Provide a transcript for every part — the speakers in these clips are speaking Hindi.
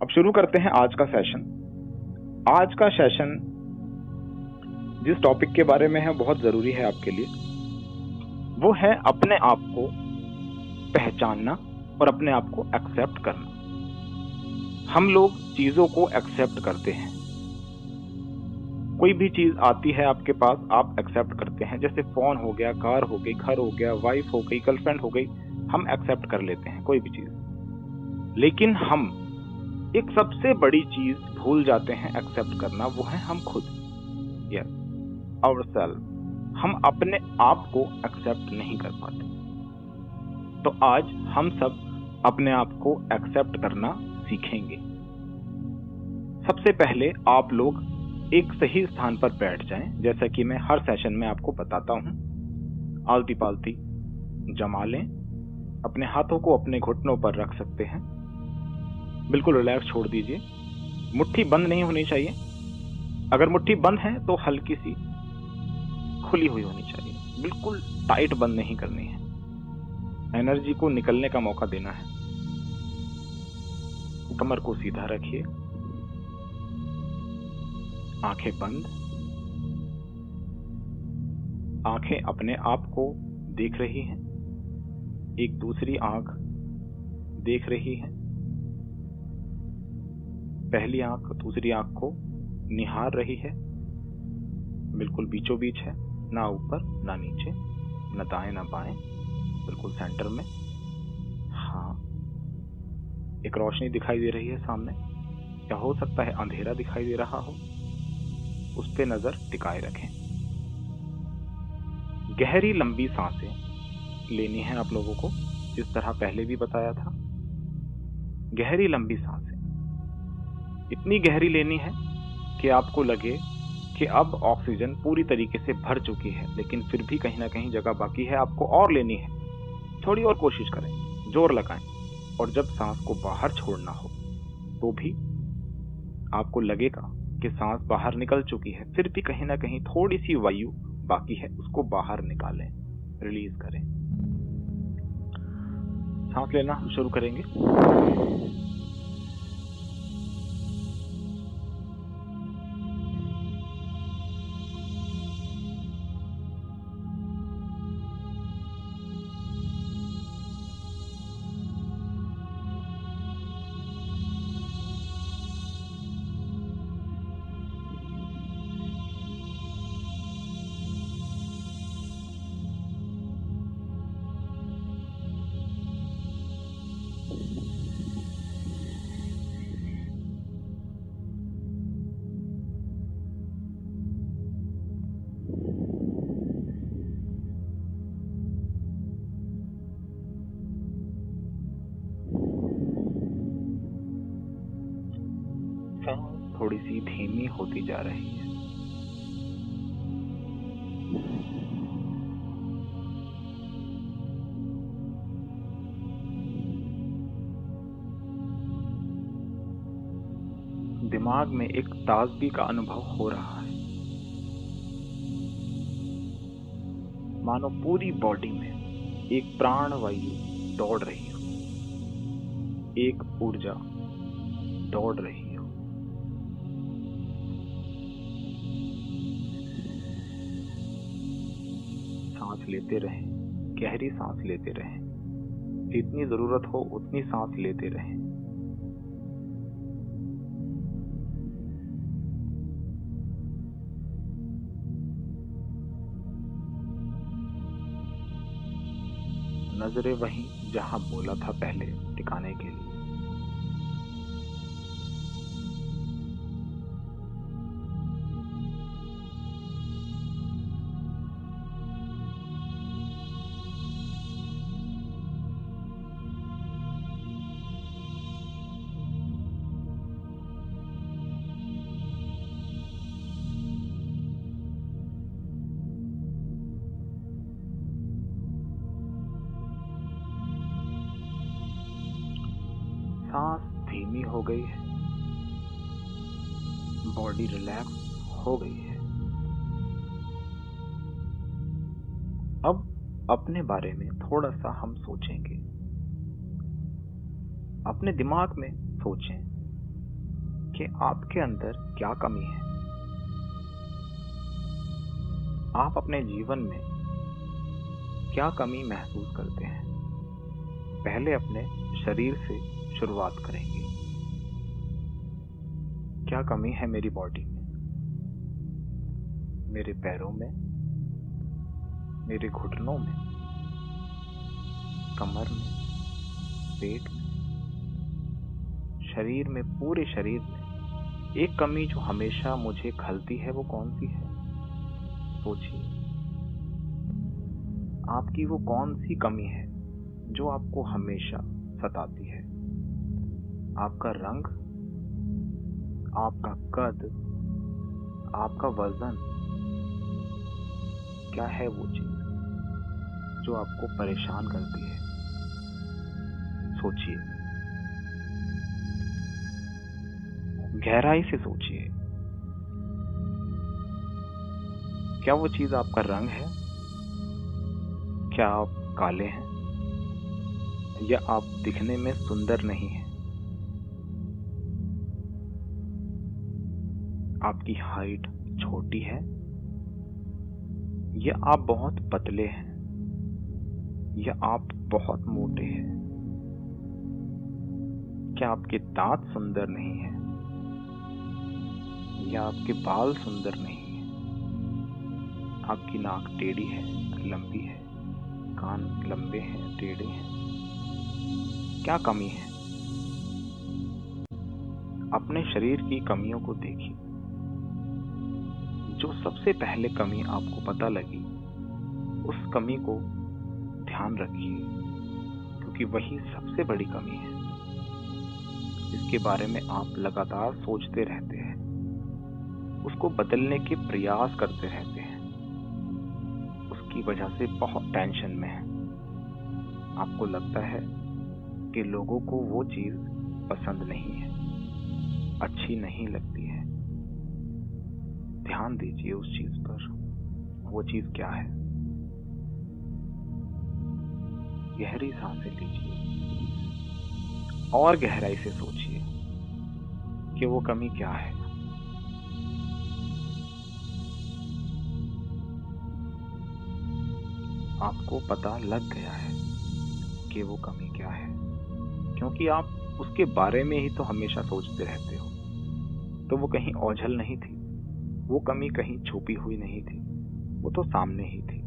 अब शुरू करते हैं आज का सेशन। आज का सेशन जिस टॉपिक के बारे में है बहुत जरूरी है आपके लिए, वो है अपने आप को पहचानना और अपने आप को एक्सेप्ट करना। हम लोग चीजों को एक्सेप्ट करते हैं। कोई भी चीज आती है आपके पास, आप एक्सेप्ट करते हैं। जैसे फोन हो गया, कार हो गई, घर हो गया, वाइफ हो गई, गर्लफ्रेंड हो गई, हम एक्सेप्ट कर लेते हैं कोई भी चीज। लेकिन हम एक सबसे बड़ी चीज भूल जाते हैं एक्सेप्ट करना, वो है हम खुद। Yes, ourselves. हम अपने आप को एक्सेप्ट नहीं कर पाते। तो आज हम सब अपने आप को एक्सेप्ट करना सीखेंगे। सबसे पहले आप लोग एक सही स्थान पर बैठ जाएं, जैसा कि मैं हर सेशन में आपको बताता हूं। आलती पालती जमा लें। अपने हाथों को अपने घुटनों पर रख सकते हैं। बिल्कुल रिलैक्स छोड़ दीजिए। मुट्ठी बंद नहीं होनी चाहिए। अगर मुट्ठी बंद है तो हल्की सी खुली हुई होनी चाहिए। बिल्कुल टाइट बंद नहीं करनी है। एनर्जी को निकलने का मौका देना है। कमर को सीधा रखिए। आंखें बंद। आंखें अपने आप को देख रही हैं। एक दूसरी आंख देख रही है। पहली आंख दूसरी आंख को निहार रही है। बिल्कुल बीचों बीच है, ना ऊपर ना नीचे, ना दाएं ना बाएं, बिल्कुल सेंटर में। हाँ, एक रोशनी दिखाई दे रही है सामने, या हो सकता है अंधेरा दिखाई दे रहा हो, उस पे नजर टिकाए रखें। गहरी लंबी सांसें लेनी है आप लोगों को, जिस तरह पहले भी बताया था। गहरी लंबी सांसें इतनी गहरी लेनी है कि आपको लगे कि अब ऑक्सीजन पूरी तरीके से भर चुकी है, लेकिन फिर भी कहीं ना कहीं जगह बाकी है, आपको और लेनी है। थोड़ी और कोशिश करें, जोर लगाएं। और जब सांस को बाहर छोड़ना हो तो भी आपको लगेगा कि सांस बाहर निकल चुकी है, फिर भी कहीं ना कहीं थोड़ी सी वायु बाकी है, उसको बाहर निकालें, रिलीज करें। सांस लेना शुरू करेंगे। सांस थोड़ी सी धीमी होती जा रही है। दिमाग में एक ताजगी का अनुभव हो रहा है, मानो पूरी बॉडी में एक प्राण वायु दौड़ रही हो, एक ऊर्जा दौड़ रही हो। सांस लेते रहें, गहरी सांस लेते रहें। जितनी जरूरत हो उतनी सांस लेते रहें। नजरें वहीं जहां बोला था पहले टिकाने के लिए। सांस धीमी हो गई है, बॉडी रिलैक्स हो गई है। अब अपने बारे में थोड़ा सा हम सोचेंगे। अपने दिमाग में सोचें कि आपके अंदर क्या कमी है। आप अपने जीवन में क्या कमी महसूस करते हैं। पहले अपने शरीर से शुरुआत करेंगे। क्या कमी है मेरी बॉडी में, मेरे पैरों में, मेरे घुटनों में, कमर में, पेट में, शरीर में, पूरे शरीर में एक कमी जो हमेशा मुझे खलती है, वो कौन सी है? सोचिए, आपकी वो कौन सी कमी है जो आपको हमेशा सताती है। आपका रंग, आपका कद, आपका वजन, क्या है वो चीज जो आपको परेशान करती है? सोचिए, गहराई से सोचिए। क्या वो चीज आपका रंग है? क्या आप काले हैं? या आप दिखने में सुंदर नहीं हैं? आपकी हाइट छोटी है? या आप बहुत पतले हैं? या आप बहुत मोटे हैं? क्या आपके दांत सुंदर नहीं हैं? या आपके बाल सुंदर नहीं हैं? आपकी नाक टेढ़ी है, लंबी है, कान लंबे हैं, टेढ़े हैं? क्या कमी है? अपने शरीर की कमियों को देखिए। जो सबसे पहले कमी आपको पता लगी, उस कमी को ध्यान रखिए, क्योंकि वही सबसे बड़ी कमी है। इसके बारे में आप लगातार सोचते रहते हैं, उसको बदलने के प्रयास करते रहते हैं, उसकी वजह से बहुत टेंशन में है। आपको लगता है कि लोगों को वो चीज पसंद नहीं है, अच्छी नहीं लगती है। ध्यान दीजिए उस चीज पर। वो चीज क्या है? गहरी सांसें लीजिए और गहराई से सोचिए कि वो कमी क्या है। आपको पता लग गया है कि वो कमी क्या है, क्योंकि आप उसके बारे में ही तो हमेशा सोचते रहते हो। तो वो कहीं ओझल नहीं थी, वो कमी कहीं छुपी हुई नहीं थी, वो तो सामने ही थी।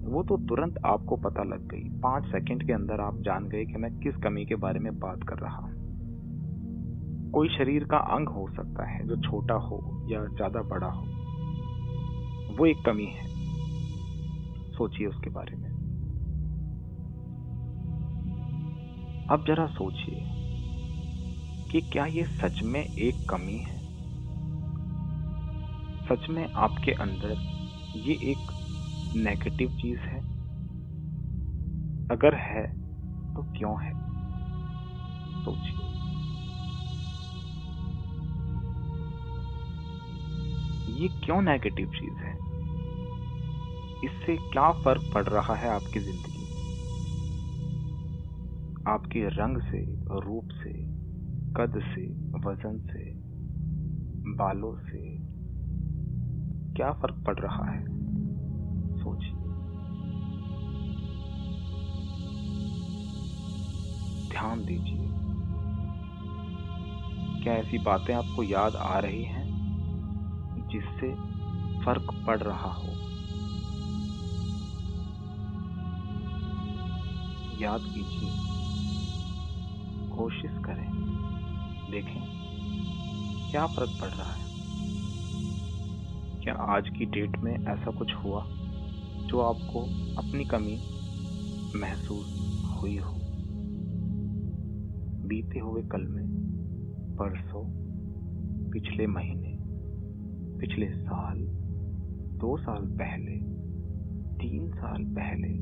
वो तो तुरंत आपको पता लग गई। 5 सेकंड के अंदर आप जान गए कि मैं किस कमी के बारे में बात कर रहा हूं। कोई शरीर का अंग हो सकता है जो छोटा हो या ज्यादा बड़ा हो, वो एक कमी है। सोचिए उसके बारे में। अब जरा सोचिए कि क्या ये सच में एक कमी है? सच में आपके अंदर ये एक नेगेटिव चीज है? अगर है तो क्यों है? सोचिए। ये क्यों नेगेटिव चीज है? इससे क्या फर्क पड़ रहा है आपकी जिंदगी में? आपके रंग से, रूप से, कद से, वजन से, बालों से क्या फर्क पड़ रहा है? सोचिए। ध्यान दीजिए। क्या ऐसी बातें आपको याद आ रही हैं जिससे फर्क पड़ रहा हो? याद कीजिए, कोशिश करें, देखें क्या फर्क पड़ रहा है। क्या आज की डेट में ऐसा कुछ हुआ जो आपको अपनी कमी महसूस हुई हो? बीते हुए कल में, परसों, पिछले महीने, पिछले साल, 2 साल पहले, 3 साल पहले,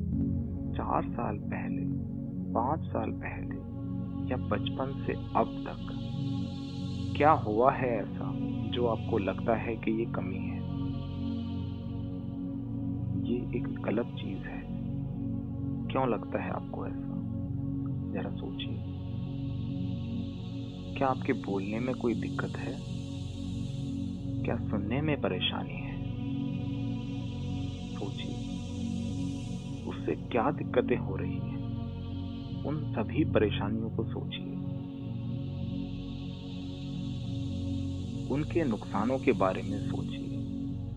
4 साल पहले, 5 साल पहले, या बचपन से अब तक क्या हुआ है ऐसा जो आपको लगता है कि ये कमी है, ये एक गलत चीज है? क्यों लगता है आपको ऐसा? जरा सोचिए। क्या आपके बोलने में कोई दिक्कत है? क्या सुनने में परेशानी है? सोचिए, उससे क्या दिक्कतें हो रही हैं? उन सभी परेशानियों को सोचिए। उनके नुकसानों के बारे में सोचिए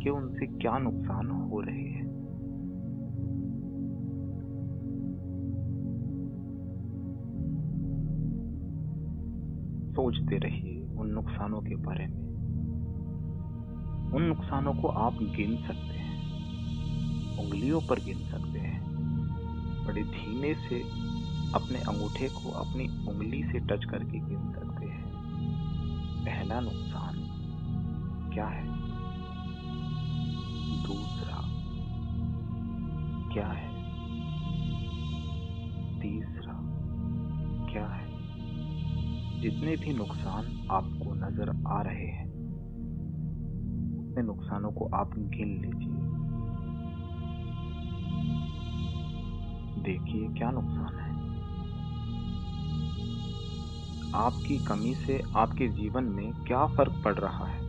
कि उनसे क्या नुकसान हो रहे हैं। सोचते रहिए उन नुकसानों के बारे में। उन नुकसानों को आप गिन सकते हैं, उंगलियों पर गिन सकते हैं। बड़े धीमे से अपने अंगूठे को अपनी उंगली से टच करके गिन सकते हैं। पहला नुकसान क्या है? दूसरा क्या है? तीसरा क्या है? जितने भी नुकसान आपको नजर आ रहे हैं, उतने नुकसानों को आप गिन लीजिए। देखिए क्या नुकसान है। आपकी कमी से आपके जीवन में क्या फर्क पड़ रहा है?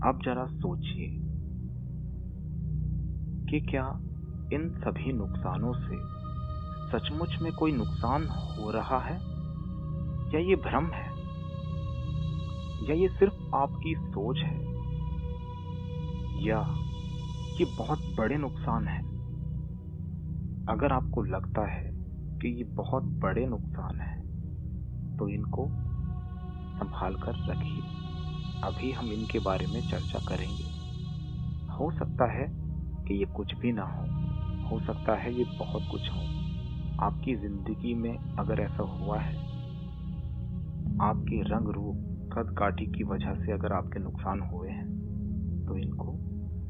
अब जरा सोचिए कि क्या इन सभी नुकसानों से सचमुच में कोई नुकसान हो रहा है, या ये भ्रम है, या ये सिर्फ आपकी सोच है, या ये बहुत बड़े नुकसान है। अगर आपको लगता है कि ये बहुत बड़े नुकसान है, तो इनको संभाल कर रखिए। अभी हम इनके बारे में चर्चा करेंगे। हो सकता है कि ये कुछ भी ना हो सकता है ये बहुत कुछ हो। आपकी जिंदगी में अगर ऐसा हुआ है, आपके रंग रूप कद काठी की वजह से अगर आपके नुकसान हुए हैं, तो इनको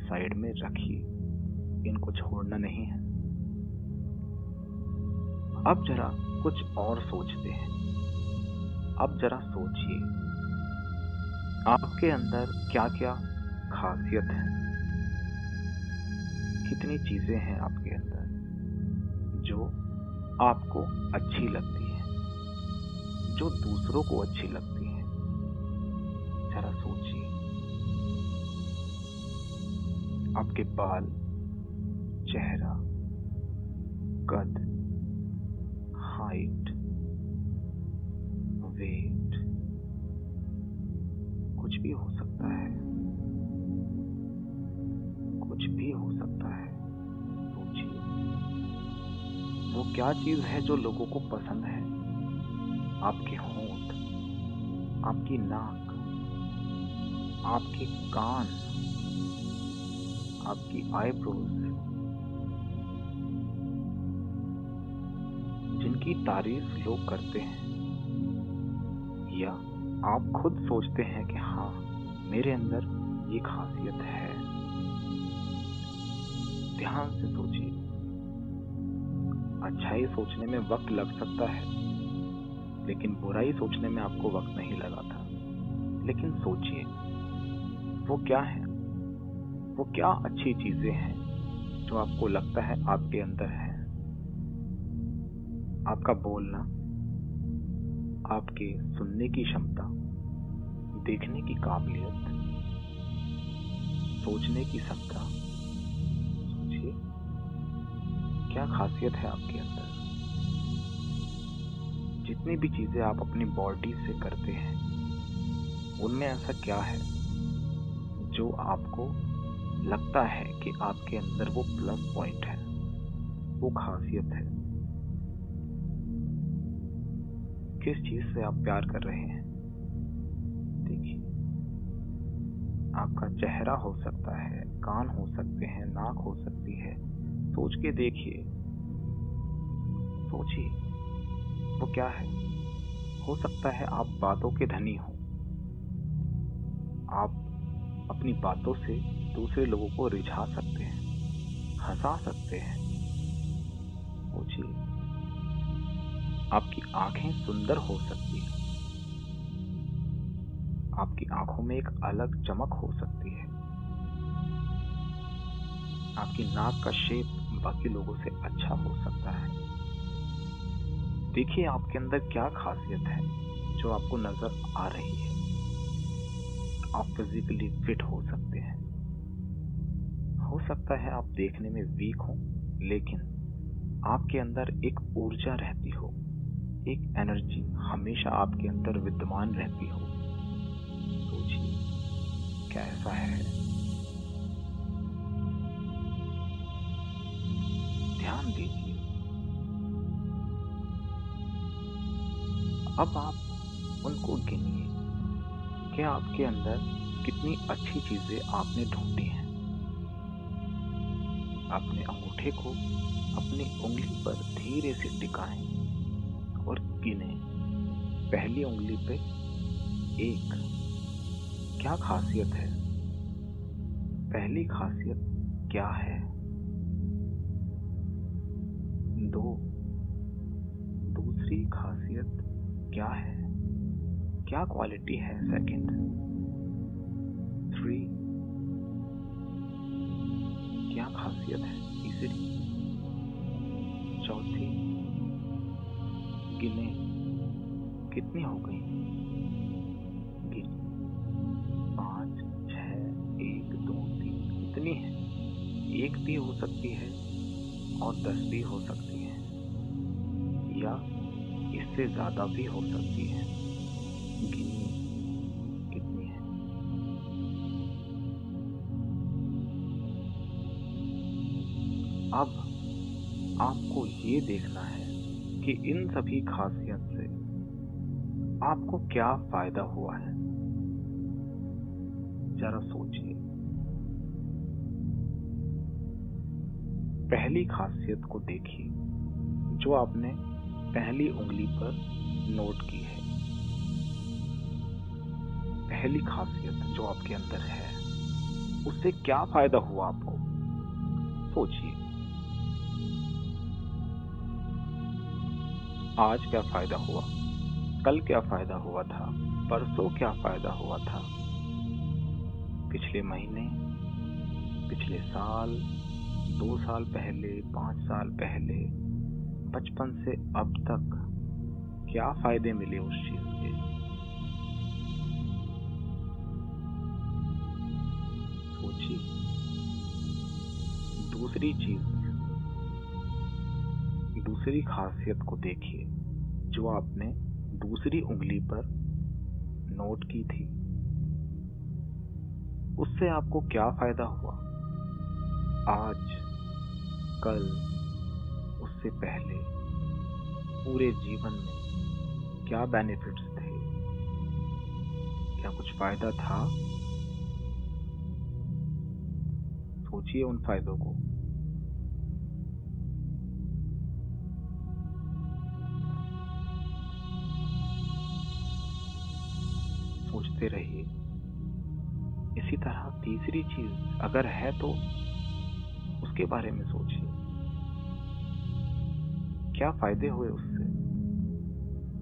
साइड में रखिए, इनको छोड़ना नहीं है। अब जरा कुछ और सोचते हैं। अब जरा सोचिए, आपके अंदर क्या क्या खासियत है। कितनी चीजें हैं आपके अंदर जो आपको अच्छी लगती है, जो दूसरों को अच्छी लगती है। जरा सोचिए, आपके बाल, चेहरा, कद, हाइट, वेट, कुछ भी हो सकता है, कुछ भी हो सकता है। सोचिए, वो क्या चीज है जो लोगों को पसंद है। आपके होंठ, आपकी नाक, आपके कान, आपकी आईब्रोज, जिनकी तारीफ लोग करते हैं, या आप खुद सोचते हैं कि हाँ, मेरे अंदर ये खासियत है। ध्यान से सोचिए। अच्छाई सोचने में वक्त लग सकता है, लेकिन बुराई सोचने में आपको वक्त नहीं लगा था। लेकिन सोचिए, वो क्या है? वो क्या अच्छी चीजें हैं जो आपको लगता है आपके अंदर है? आपका बोलना, आपके सुनने की क्षमता, देखने की काबिलियत, सोचने की क्षमता। सोचिए, क्या खासियत है आपके अंदर? जितनी भी चीजें आप अपनी बॉडी से करते हैं, उनमें ऐसा क्या है जो आपको लगता है कि आपके अंदर वो प्लस पॉइंट है, वो खासियत है? किस चीज से आप प्यार कर रहे हैं? देखिए, आपका चेहरा हो सकता है, कान हो सकते हैं, नाक हो सकती है। सोच के देखिए, सोचिए, वो क्या है? हो सकता है आप बातों के धनी हो। आप अपनी बातों से दूसरे लोगों को रिझा सकते हैं, हंसा सकते हैं। सोचिए, आपकी आंखें सुंदर हो सकती हैं। आपकी आंखों में एक अलग चमक हो सकती है। आपकी नाक का शेप बाकी लोगों से अच्छा हो सकता है। देखिए आपके अंदर क्या खासियत है जो आपको नजर आ रही है। आप फिजिकली फिट हो सकते हैं, हो सकता है आप देखने में वीक हो, लेकिन आपके अंदर एक ऊर्जा रहती हो, एक एनर्जी हमेशा आपके अंदर विद्यमान रहती हो। सोचिए क्या ऐसा है? ध्यान दीजिए। अब आप उनको गिनिए कि आपके अंदर कितनी अच्छी चीजें आपने ढूंढी हैं। अपने अंगूठे को अपनी उंगली पर धीरे से टिकाएं और गिने। पहली उंगली पे 1। क्या खासियत है? पहली खासियत क्या है? 2। दूसरी खासियत क्या है? क्या क्वालिटी है? सेकंड। 3। क्या खासियत है? तीसरी। चौथी। गिने कितनी हो गई? गिने 5, 6, 1, 2, 3 कितनी है? 1 भी हो सकती है और 10 भी हो सकती है, या इससे ज्यादा भी हो सकती है। गिनिए कितनी है? अब आपको ये देखना है कि इन सभी खासियत से आपको क्या फायदा हुआ है। जरा सोचिए। पहली खासियत को देखिए जो आपने पहली उंगली पर नोट की है। पहली खासियत जो आपके अंदर है, उससे क्या फायदा हुआ आपको? सोचिए। आज क्या फायदा हुआ? कल क्या फायदा हुआ था? परसों क्या फायदा हुआ था? पिछले महीने, पिछले साल, 2 साल पहले, 5 साल पहले, बचपन से अब तक क्या फायदे मिले उस चीज के? सोचिए। दूसरी चीज, दूसरी खासियत को देखिए जो आपने दूसरी उंगली पर नोट की थी। उससे आपको क्या फायदा हुआ? आज, कल, उससे पहले, पूरे जीवन में क्या बेनिफिट्स थे? क्या कुछ फायदा था? सोचिए उन फायदों को। सोचते रहिए। इसी तरह तीसरी चीज अगर है तो उसके बारे में सोचिए। क्या फायदे हुए उससे?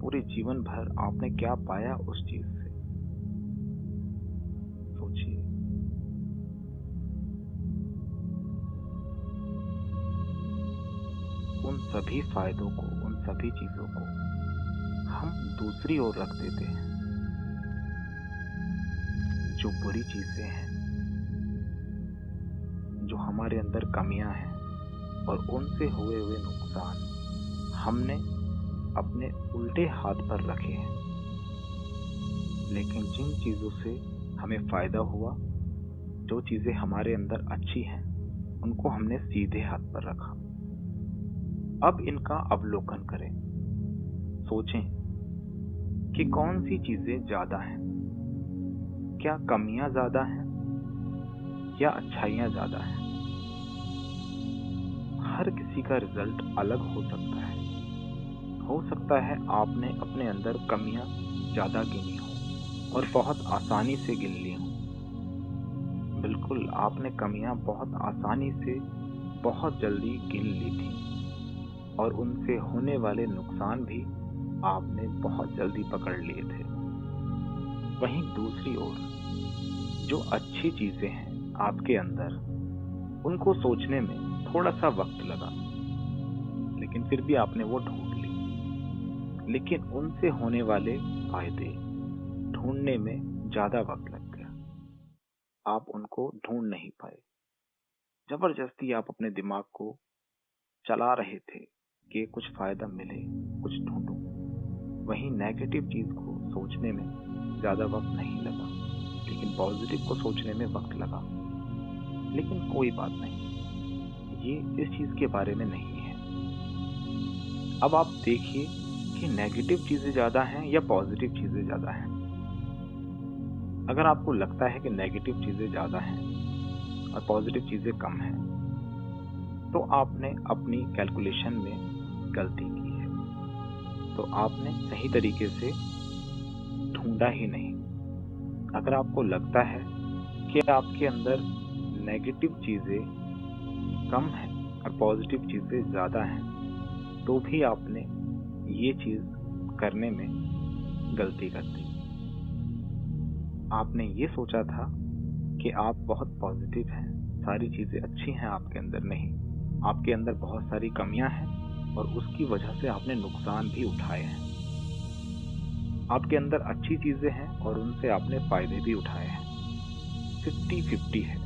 पूरे जीवन भर आपने क्या पाया उस चीज से? सोचिए। उन सभी फायदों को, उन सभी चीजों को हम दूसरी ओर रख देते हैं। जो बुरी चीजें हैं, जो हमारे अंदर कमियां हैं और उनसे हुए नुकसान हमने अपने उल्टे हाथ पर रखे हैं। लेकिन जिन चीजों से हमें फायदा हुआ, जो चीजें हमारे अंदर अच्छी हैं, उनको हमने सीधे हाथ पर रखा। अब इनका अवलोकन करें। सोचें कि कौन सी चीजें ज्यादा हैं। क्या कमियां ज्यादा हैं या अच्छाइयां ज्यादा हैं? हर किसी का रिजल्ट अलग हो सकता है। हो सकता है आपने अपने अंदर कमियां ज्यादा गिनी हो और बहुत आसानी से गिन ली हो। बिल्कुल, आपने कमियां बहुत आसानी से, बहुत जल्दी गिन ली थी और उनसे होने वाले नुकसान भी आपने बहुत जल्दी पकड़ लिए थे। वहीं दूसरी ओर जो अच्छी चीजें हैं आपके अंदर, उनको सोचने में थोड़ा सा वक्त लगा, लेकिन फिर भी आपने वो ढूंढ ली। लेकिन उनसे होने वाले फायदे ढूंढने में ज्यादा वक्त लग गया। आप उनको ढूंढ नहीं पाए। जबरदस्ती आप अपने दिमाग को चला रहे थे कि कुछ फायदा मिले, कुछ ढूंढूं। वहीं नेगेटिव चीज को सोचने में ज्यादा वक्त नहीं लगा, लेकिन पॉजिटिव को सोचने में वक्त लगा। लेकिन कोई बात नहीं, ये इस चीज के बारे में नहीं है। अब आप देखिए कि नेगेटिव चीजें ज्यादा हैं या पॉजिटिव चीजें ज्यादा हैं। अगर आपको लगता है कि नेगेटिव चीजें ज्यादा हैं और पॉजिटिव चीजें कम हैं, तो आपने अपनी कैलकुलेशन में गलती की है। तो आपने सही तरीके से ढूंढा ही नहीं। अगर आपको लगता है कि आपके अंदर नेगेटिव चीजें कम हैं और पॉजिटिव चीजें ज्यादा हैं, तो भी आपने ये चीज करने में गलती कर दी। आपने ये सोचा था कि आप बहुत पॉजिटिव हैं, सारी चीजें अच्छी हैं आपके अंदर। नहीं, आपके अंदर बहुत सारी कमियां हैं और उसकी वजह से आपने नुकसान भी उठाए हैं। आपके अंदर अच्छी चीजें हैं और उनसे आपने फायदे भी उठाए हैं। 50-50 है।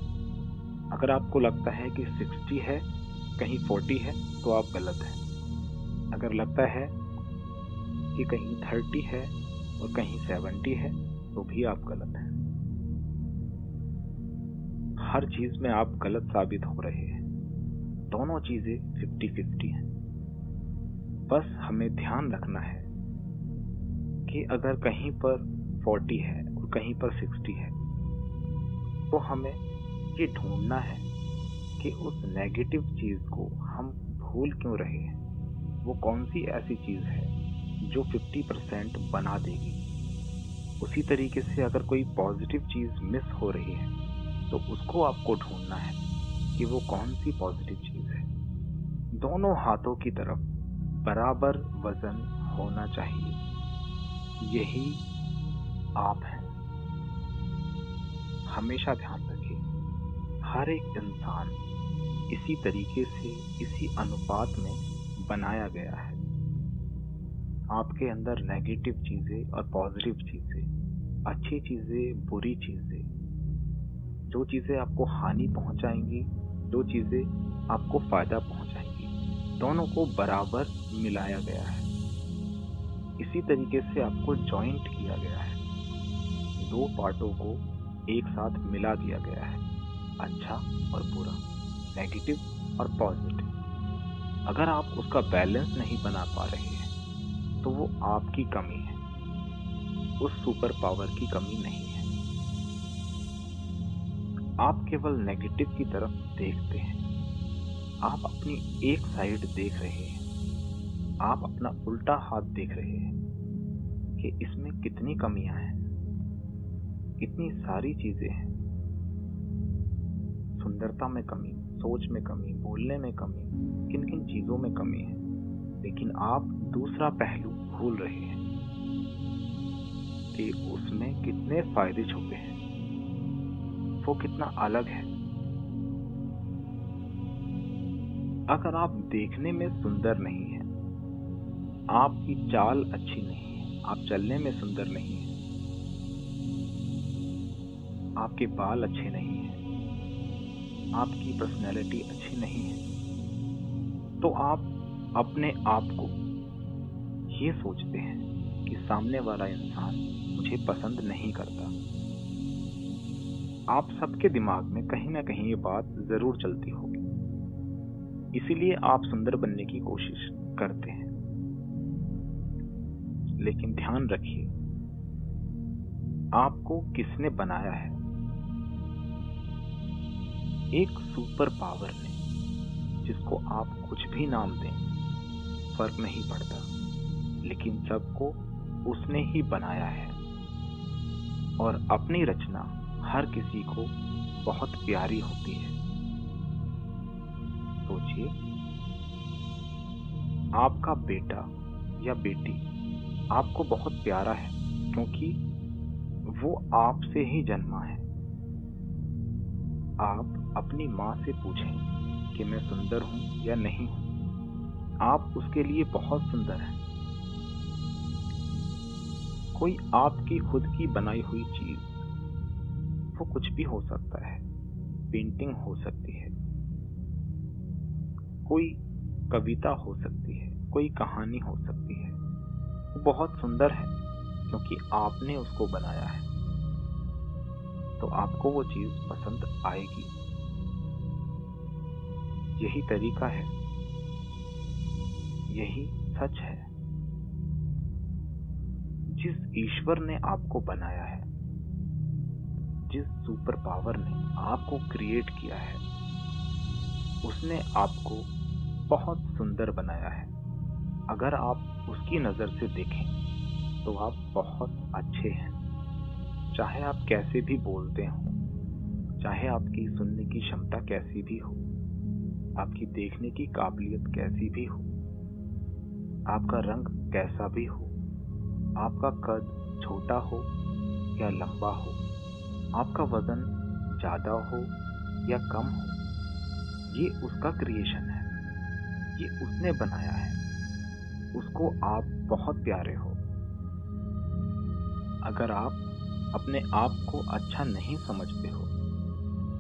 अगर आपको लगता है कि 60 है, कहीं 40 है, तो आप गलत हैं। अगर लगता है कि कहीं 30 है और कहीं 70 है, तो भी आप गलत हैं। हर चीज में आप गलत साबित हो रहे हैं। दोनों चीजें 50-50 हैं। बस हमें ध्यान रखना है कि अगर कहीं पर 40 है और कहीं पर 60 है, तो हमें ये ढूंढना है कि उस नेगेटिव चीज को हम भूल क्यों रहे हैं। वो कौन सी ऐसी चीज है जो 50% बना देगी। उसी तरीके से अगर कोई पॉजिटिव चीज मिस हो रही है, तो उसको आपको ढूंढना है कि वो कौन सी पॉजिटिव चीज है। दोनों हाथों की तरफ बराबर वजन होना चाहिए। यही आप हैं। हमेशा ध्यान रखिए, हर एक इंसान इसी तरीके से, इसी अनुपात में बनाया गया है। आपके अंदर नेगेटिव चीजें और पॉजिटिव चीजें, अच्छी चीजें, बुरी चीजें, जो चीजें आपको हानि पहुंचाएंगी, जो चीजें आपको फायदा पहुंचाएंगी, दोनों को बराबर मिलाया गया है। इसी तरीके से आपको जॉइंट किया गया है। दो पार्टों को एक साथ मिला दिया गया है, अच्छा और बुरा, नेगेटिव और पॉजिटिव। अगर आप उसका बैलेंस नहीं बना पा रहे हैं, तो वो आपकी कमी है, उस सुपर पावर की कमी नहीं है। आप केवल नेगेटिव की तरफ देखते हैं। आप अपनी एक साइड देख रहे हैं। आप अपना उल्टा हाथ देख रहे हैं कि इसमें कितनी कमियां हैं, कितनी सारी चीजें हैं। सुंदरता में कमी, सोच में कमी, बोलने में कमी, किन किन चीजों में कमी है। लेकिन आप दूसरा पहलू भूल रहे हैं कि उसमें कितने फायदे छुपे हैं, वो कितना अलग है। अगर आप देखने में सुंदर नहीं हैं, आपकी चाल अच्छी नहीं है, आप चलने में सुंदर नहीं हैं, आपके बाल अच्छे नहीं हैं, आपकी पर्सनैलिटी अच्छी नहीं है, तो आप अपने आप को ये सोचते हैं कि सामने वाला इंसान मुझे पसंद नहीं करता। आप सबके दिमाग में कहीं ना कहीं ये बात जरूर चलती होगी। इसीलिए आप सुंदर बनने की कोशिश करते हैं। लेकिन ध्यान रखिए, आपको किसने बनाया है? एक सुपर पावर ने, जिसको आप कुछ भी नाम दें, फर्क नहीं पड़ता, लेकिन सबको उसने ही बनाया है। और अपनी रचना हर किसी को बहुत प्यारी होती है। सोचिए, आपका बेटा या बेटी आपको बहुत प्यारा है, क्योंकि वो आपसे ही जन्मा है। आप अपनी माँ से पूछें कि मैं सुंदर हूँ या नहीं हूँ, आप उसके लिए बहुत सुंदर हैं। कोई आपकी खुद की बनाई हुई चीज, वो कुछ भी हो सकता है। पेंटिंग हो सकती है, कोई कविता हो सकती है, कोई कहानी हो सकती है। वो बहुत सुंदर है क्योंकि आपने उसको बनाया है, तो आपको वो चीज पसंद आएगी। यही तरीका है, यही सच है। जिस ईश्वर ने आपको बनाया है, जिस सुपर पावर ने आपको क्रिएट किया है, उसने आपको बहुत सुंदर बनाया है। अगर आप उसकी नजर से देखें तो आप बहुत अच्छे हैं। चाहे आप कैसे भी बोलते हो, चाहे आपकी सुनने की क्षमता कैसी भी हो, आपकी देखने की काबिलियत कैसी भी हो, आपका रंग कैसा भी हो, आपका कद छोटा हो या लंबा हो, आपका वजन ज्यादा हो या कम हो, ये उसका क्रिएशन है, ये उसने बनाया है। उसको आप बहुत प्यारे हो। अगर आप अपने आप को अच्छा नहीं समझते हो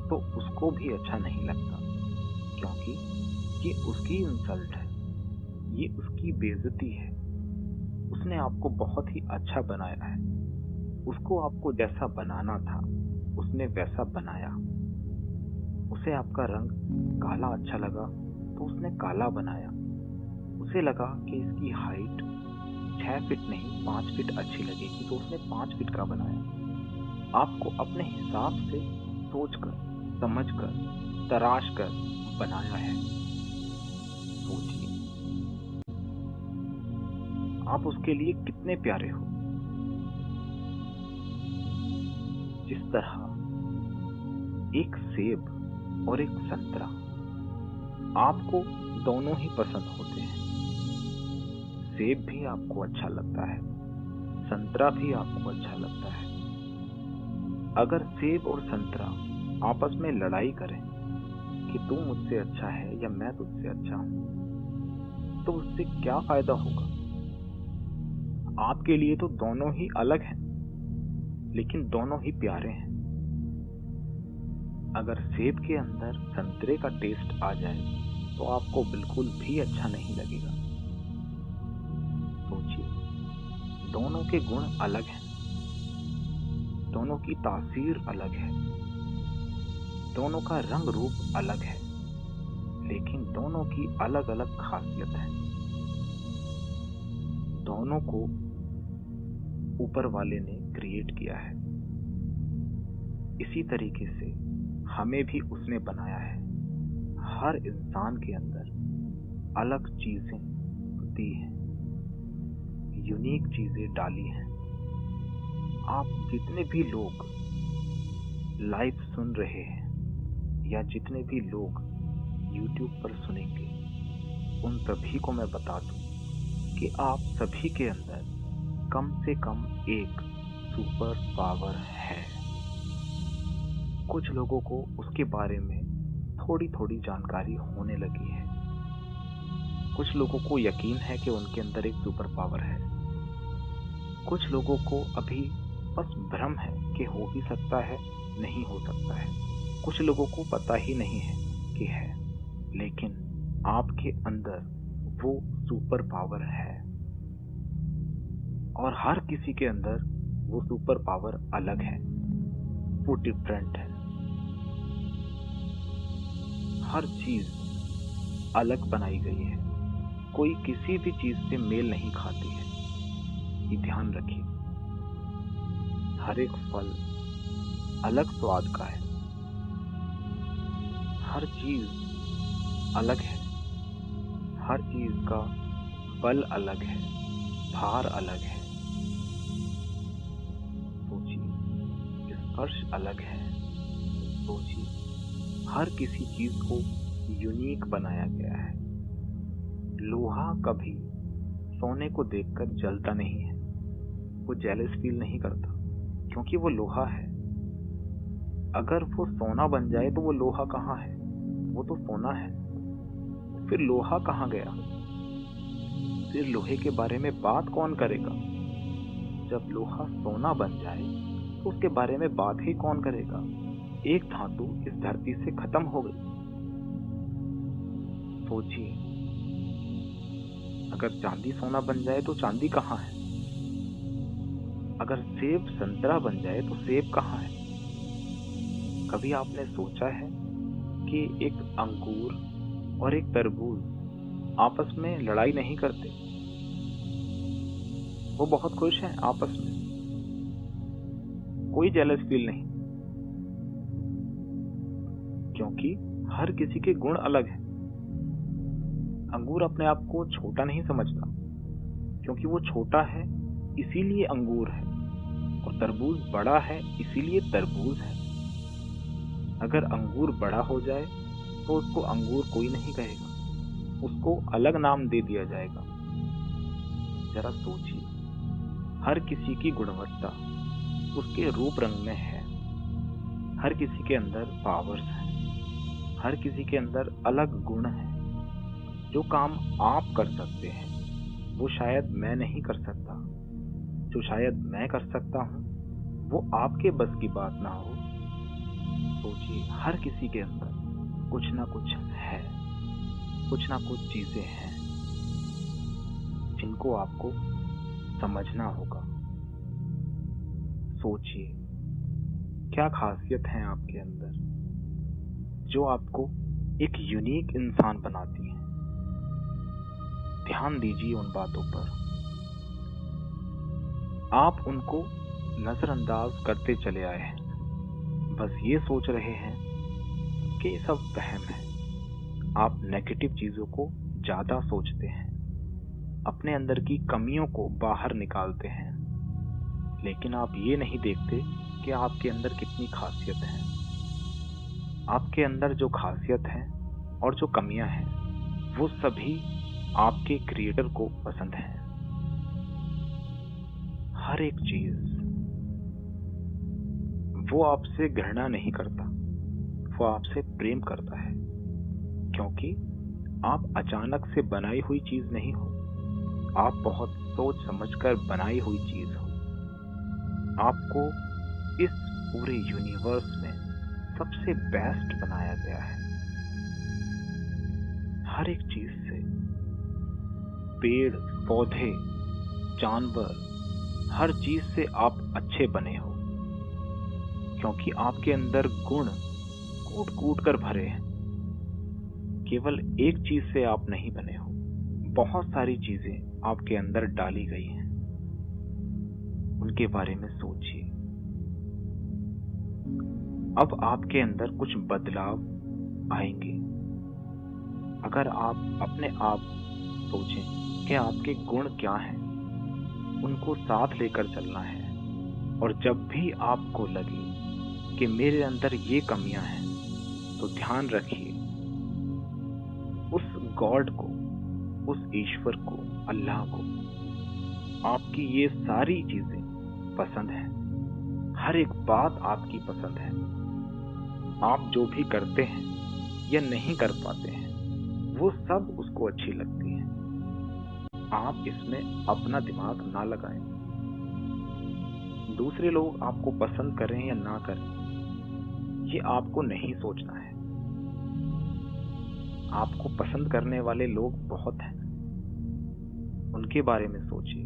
तो उसको भी अच्छा नहीं लगता, क्योंकि ये उसकी इंसल्ट है, ये उसकी बेइज्जती है। उसने आपको बहुत ही अच्छा बनाया है। उसको आपको जैसा बनाना था उसने वैसा बनाया। उसे आपका रंग काला अच्छा लगा तो उसने काला बनाया। उसे लगा कि इसकी हाइट 6 फीट नहीं 5 फीट अच्छी लगेगी तो उसने 5 फीट का बनाया। आपको अपने हिसाब से सोचकर, समझकर, तराश कर बनाया है। सोचिए, आप उसके लिए कितने प्यारे हो। जिस तरह एक सेब और एक संतरा, आपको दोनों ही पसंद होते हैं। सेब भी आपको अच्छा लगता है, संतरा भी आपको अच्छा लगता है। अगर सेब और संतरा आपस में लड़ाई करें कि तू मुझसे अच्छा है या मैं तुझसे अच्छा हूं, तो उससे क्या फायदा होगा? आपके लिए तो दोनों ही अलग हैं, लेकिन दोनों ही प्यारे हैं। अगर सेब के अंदर संतरे का टेस्ट आ जाए तो आपको बिल्कुल भी अच्छा नहीं लगेगा। सोचिए, दोनों के गुण अलग हैं, दोनों की तासीर अलग है, दोनों का रंग रूप अलग है, लेकिन दोनों की अलग अलग खासियत है। दोनों को ऊपर वाले ने क्रिएट किया है। इसी तरीके से हमें भी उसने बनाया है। हर इंसान के अंदर अलग चीजें दी हैं, यूनिक चीजें डाली हैं। आप जितने भी लोग लाइव सुन रहे हैं या जितने भी लोग YouTube पर सुनेंगे, उन सभी को मैं बता दूं कि आप सभी के अंदर कम से कम एक सुपर पावर है। कुछ लोगों को उसके बारे में थोड़ी थोड़ी जानकारी होने लगी है। कुछ लोगों को यकीन है कि उनके अंदर एक सुपर पावर है। कुछ लोगों को अभी बस भ्रम है कि हो भी सकता है, नहीं हो सकता है। कुछ लोगों को पता ही नहीं है कि है, लेकिन आपके अंदर वो सुपर पावर है। और हर किसी के अंदर वो सुपर पावर अलग है, वो डिफरेंट है। हर चीज अलग बनाई गई है, कोई किसी भी चीज से मेल नहीं खाती है। ये ध्यान रखिए। हर एक फल अलग स्वाद का है, हर चीज अलग है, हर चीज का बल अलग है, भार अलग है। सोचिए, स्पर्श अलग है। सोचिए, हर किसी चीज को यूनिक बनाया गया है। लोहा कभी सोने को देखकर जलता नहीं है, वो जेलस फील नहीं करता, क्योंकि वो लोहा है। अगर वो सोना बन जाए तो वो लोहा कहाँ है? वो तो सोना है। फिर लोहा कहाँ गया? फिर लोहे के बारे में बात कौन करेगा? जब लोहा सोना बन जाए तो उसके बारे में बात ही कौन करेगा। एक धातु इस धरती से खत्म हो गई। सोचिए, अगर चांदी सोना बन जाए तो चांदी कहाँ है? अगर सेब संतरा बन जाए तो सेब कहाँ है? कभी आपने सोचा है कि एक अंगूर और एक तरबूज आपस में लड़ाई नहीं करते? वो बहुत खुश हैं आपस में, कोई जेलस फील नहीं, क्योंकि हर किसी के गुण अलग हैं। अंगूर अपने आप को छोटा नहीं समझता, क्योंकि वो छोटा है इसीलिए अंगूर है, और तरबूज बड़ा है इसीलिए तरबूज है। अगर अंगूर बड़ा हो जाए तो उसको अंगूर कोई नहीं कहेगा, उसको अलग नाम दे दिया जाएगा। जरा सोचिए, हर किसी की गुणवत्ता उसके रूप रंग में है। हर किसी के अंदर पावर्स हैं, हर किसी के अंदर अलग गुण हैं। जो काम आप कर सकते हैं वो शायद मैं नहीं कर सकता, जो शायद मैं कर सकता हूँ वो आपके बस की बात ना हो। सोचिए, हर किसी के अंदर कुछ ना कुछ है, कुछ ना कुछ चीजें हैं जिनको आपको समझना होगा। सोचिए, क्या खासियत है आपके अंदर जो आपको एक यूनिक इंसान बनाती है। ध्यान दीजिए उन बातों पर। आप उनको नजरअंदाज करते चले आए हैं, बस ये सोच रहे हैं कि ये सब वहम है। आप नेगेटिव चीजों को ज्यादा सोचते हैं, अपने अंदर की कमियों को बाहर निकालते हैं, लेकिन आप ये नहीं देखते कि आपके अंदर कितनी खासियत है। आपके अंदर जो खासियत है और जो कमियां हैं वो सभी आपके क्रिएटर को पसंद है। हर एक चीज वो आपसे घृणा नहीं करता, वो आपसे प्रेम करता है, क्योंकि आप अचानक से बनाई हुई चीज नहीं हो। आप बहुत सोच समझकर बनाई हुई चीज हो। आपको इस पूरे यूनिवर्स में सबसे बेस्ट बनाया गया है। हर एक चीज से, पेड़ पौधे जानवर, हर चीज से आप अच्छे बने हो, क्योंकि आपके अंदर गुण कूट कूट कर भरे हैं। केवल एक चीज से आप नहीं बने हो, बहुत सारी चीजें आपके अंदर डाली गई हैं। उनके बारे में सोचिए। अब आपके अंदर कुछ बदलाव आएंगे अगर आप अपने आप सोचें कि आपके गुण क्या हैं, उनको साथ लेकर चलना है। और जब भी आपको लगे कि मेरे अंदर ये कमियां हैं, तो ध्यान रखिए उस गॉड को, उस ईश्वर को, अल्लाह को आपकी ये सारी चीजें पसंद है। हर एक बात आपकी पसंद है। आप जो भी करते हैं या नहीं कर पाते हैं वो सब उसको अच्छी लगती है। आप इसमें अपना दिमाग ना लगाएं। दूसरे लोग आपको पसंद करें या ना करें, ये आपको नहीं सोचना है। आपको पसंद करने वाले लोग बहुत हैं, उनके बारे में सोचिए।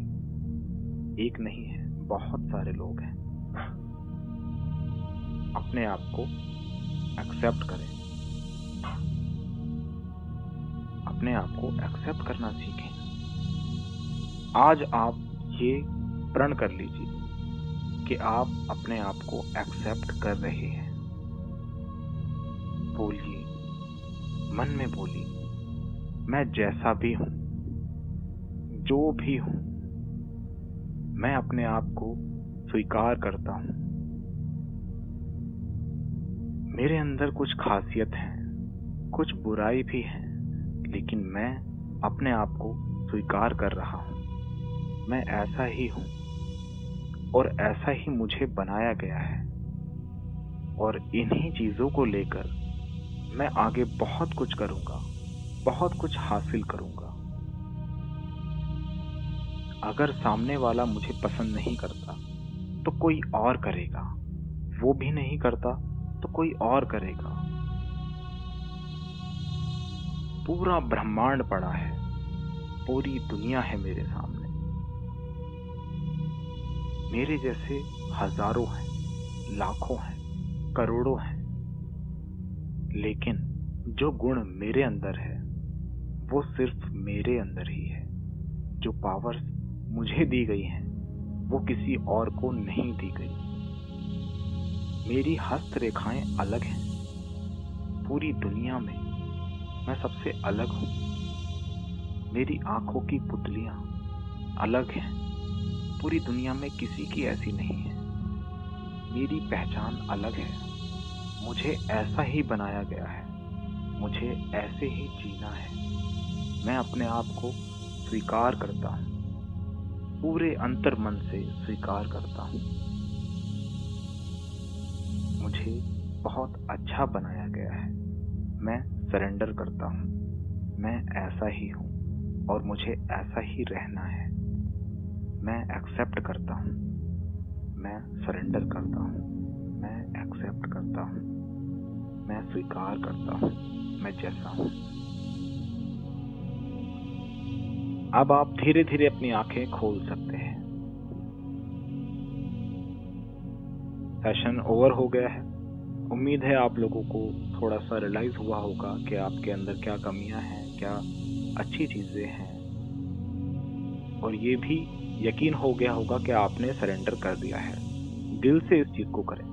एक नहीं है, बहुत सारे लोग हैं। अपने आप को एक्सेप्ट करें, अपने आप को एक्सेप्ट करना सीखें। आज आप ये प्रण कर लीजिए कि आप अपने आप को एक्सेप्ट कर रहे हैं। बोलिए, मन में बोलिए, मैं जैसा भी हूं, जो भी हूं, मैं अपने आप को स्वीकार करता हूं। मेरे अंदर कुछ खासियत है, कुछ बुराई भी है, लेकिन मैं अपने आप को स्वीकार कर रहा हूं। मैं ऐसा ही हूं और ऐसा ही मुझे बनाया गया है, और इन्हीं चीजों को लेकर मैं आगे बहुत कुछ करूंगा, बहुत कुछ हासिल करूंगा। अगर सामने वाला मुझे पसंद नहीं करता तो कोई और करेगा, वो भी नहीं करता तो कोई और करेगा। पूरा ब्रह्मांड पड़ा है, पूरी दुनिया है मेरे सामने। मेरे जैसे हजारों हैं, लाखों हैं, करोड़ों हैं, लेकिन जो गुण मेरे अंदर है वो सिर्फ मेरे अंदर ही है। जो पावर्स मुझे दी गई हैं वो किसी और को नहीं दी गई। मेरी हस्तरेखाएं अलग हैं, पूरी दुनिया में मैं सबसे अलग हूँ। मेरी आंखों की पुतलियां अलग हैं, पूरी दुनिया में किसी की ऐसी नहीं है। मेरी पहचान अलग है, मुझे ऐसा ही बनाया गया है, मुझे ऐसे ही जीना है। मैं अपने आप को स्वीकार करता हूँ, पूरे अंतर्मन से स्वीकार करता हूँ। मुझे बहुत अच्छा बनाया गया है। मैं सरेंडर करता हूँ। मैं ऐसा ही हूँ और मुझे ऐसा ही रहना है। मैं एक्सेप्ट करता हूँ। मैं सरेंडर करता हूँ। मैं एक्सेप्ट करता हूँ। मैं स्वीकार करता हूँ मैं जैसा हूँ। अब आप धीरे धीरे अपनी आंखें खोल सकते हैं। सेशन ओवर हो गया है। उम्मीद है आप लोगों को थोड़ा सा रियलाइज हुआ होगा कि आपके अंदर क्या कमियां हैं, क्या अच्छी चीजें हैं, और ये भी यकीन हो गया होगा कि आपने सरेंडर कर दिया है। दिल से इस चीज को करें।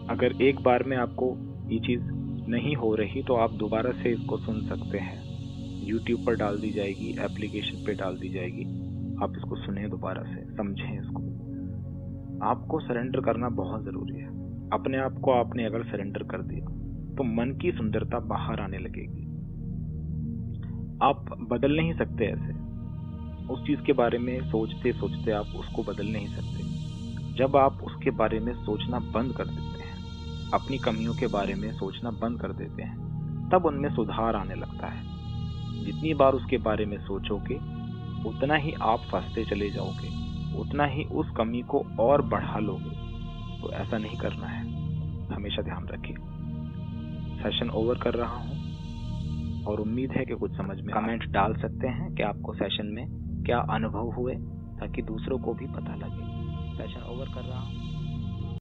अगर एक बार में आपको ये चीज नहीं हो रही तो आप दोबारा से इसको सुन सकते हैं। YouTube पर डाल दी जाएगी, एप्लीकेशन पे डाल दी जाएगी। आप इसको सुने दोबारा से, समझें इसको। आपको सरेंडर करना बहुत जरूरी है। अपने आप को आपने अगर सरेंडर कर दिया तो मन की सुंदरता बाहर आने लगेगी। आप बदल नहीं सकते ऐसे। उस चीज के बारे में सोचते सोचते आप उसको बदल नहीं सकते। जब आप उसके बारे में सोचना बंद कर देते हैं, अपनी कमियों के बारे में सोचना बंद कर देते हैं, तब उनमें सुधार आने लगता है। जितनी बार उसके बारे में सोचोगे उतना ही आप फंसते चले जाओगे, उतना ही उस कमी को और बढ़ा लोगे। तो ऐसा नहीं करना है, हमेशा ध्यान रखिए। सेशन ओवर कर रहा हूँ और उम्मीद है कि कुछ समझ में। कमेंट डाल सकते हैं कि आपको सेशन में क्या अनुभव हुए, ताकि दूसरों को भी पता लगे। सेशन ओवर कर रहा हूँ।